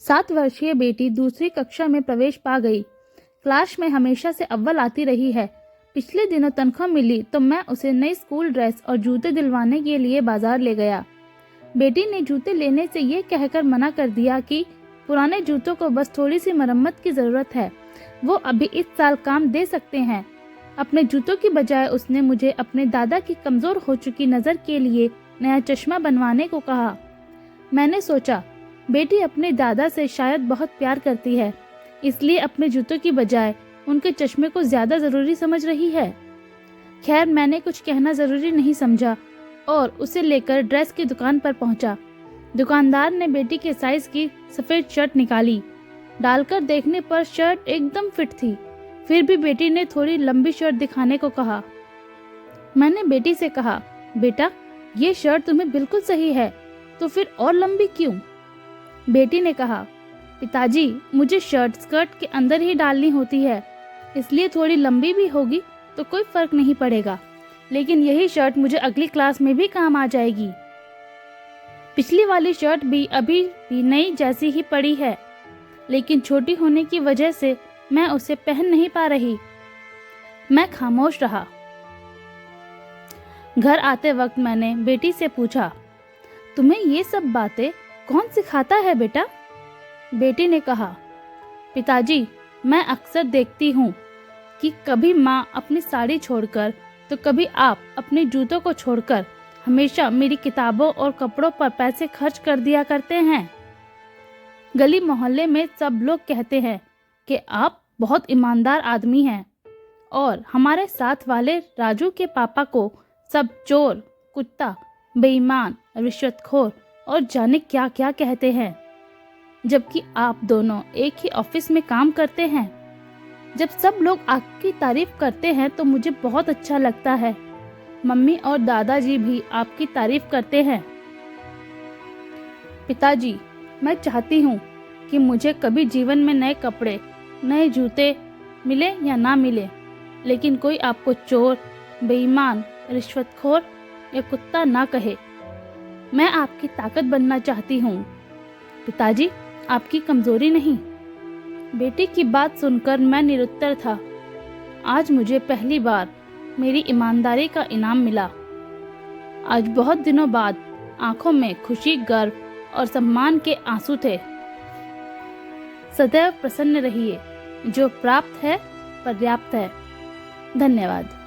7 वर्षीय बेटी दूसरी कक्षा में प्रवेश पा गई। क्लास में हमेशा से अव्वल आती रही है। पिछले दिनों तनख्वाह मिली तो मैं उसे नई स्कूल ड्रेस और जूते दिलवाने के लिए बाजार ले गया। बेटी ने जूते लेने से ये कहकर मना कर दिया कि पुराने जूतों को बस थोड़ी सी मरम्मत की ज़रूरत है, वो अभी इस साल काम दे सकते हैं। अपने जूतों की बजाय उसने मुझे अपने दादा की कमज़ोर हो चुकी नज़र के लिए नया चश्मा बनवाने को कहा। मैंने सोचा बेटी अपने दादा से शायद बहुत प्यार करती है, इसलिए अपने जूतों की बजाय उनके चश्मे को ज़्यादा ज़रूरी समझ रही है। खैर, मैंने कुछ कहना ज़रूरी नहीं समझा और उसे लेकर ड्रेस की दुकान पर पहुंचा। दुकानदार ने बेटी के साइज़ की सफ़ेद शर्ट निकाली। डालकर देखने पर शर्ट एकदम फिट थी। फिर भी बेटी ने थोड़ी लंबी शर्ट दिखाने को कहा। मैंने बेटी से कहा, बेटा ये शर्ट तुम्हें बिल्कुल सही है, तो फिर और लंबी क्यों? बेटी ने कहा, पिताजी मुझे शर्ट स्कर्ट के अंदर ही डालनी होती है, इसलिए थोड़ी लंबी भी होगी तो कोई फर्क नहीं पड़ेगा, लेकिन यही शर्ट मुझे अगली क्लास में भी काम आ जाएगी। पिछली वाली शर्ट भी अभी भी नई जैसी ही पड़ी है, लेकिन छोटी होने की वजह से मैं उसे पहन नहीं पा रही। मैं खामोश रहा। घर आते वक्त मैंने बेटी से पूछा, तुम्हें ये सब बातें कौन सिखाता है बेटा? बेटी ने कहा, पिताजी मैं अक्सर देखती हूँ कि कभी माँ अपनी साड़ी छोड़कर तो कभी आप अपने जूतों को छोड़कर हमेशा मेरी किताबों और कपड़ों पर पैसे खर्च कर दिया करते हैं। गली मोहल्ले में सब लोग कहते हैं कि आप बहुत ईमानदार आदमी हैं, और हमारे साथ वाले राजू के पापा को सब चोर, कुत्ता, बेईमान, रिश्वतखोर और जाने क्या क्या कहते हैं, जबकि आप दोनों एक ही ऑफिस में काम करते हैं। जब सब लोग आपकी तारीफ करते हैं तो मुझे बहुत अच्छा लगता है। मम्मी और दादाजी भी आपकी तारीफ करते हैं। पिताजी मैं चाहती हूँ कि मुझे कभी जीवन में नए कपड़े, नए जूते मिले या ना मिले, लेकिन कोई आपको चोर, बेईमान, रिश्वतखोर या कुत्ता ना कहे। मैं आपकी ताकत बनना चाहती हूँ पिताजी, आपकी कमजोरी नहीं। बेटी की बात सुनकर मैं निरुत्तर था। आज मुझे पहली बार मेरी ईमानदारी का इनाम मिला। आज बहुत दिनों बाद आंखों में खुशी, गर्व और सम्मान के आंसू थे। सदैव प्रसन्न रहिए, जो प्राप्त है पर्याप्त है। धन्यवाद।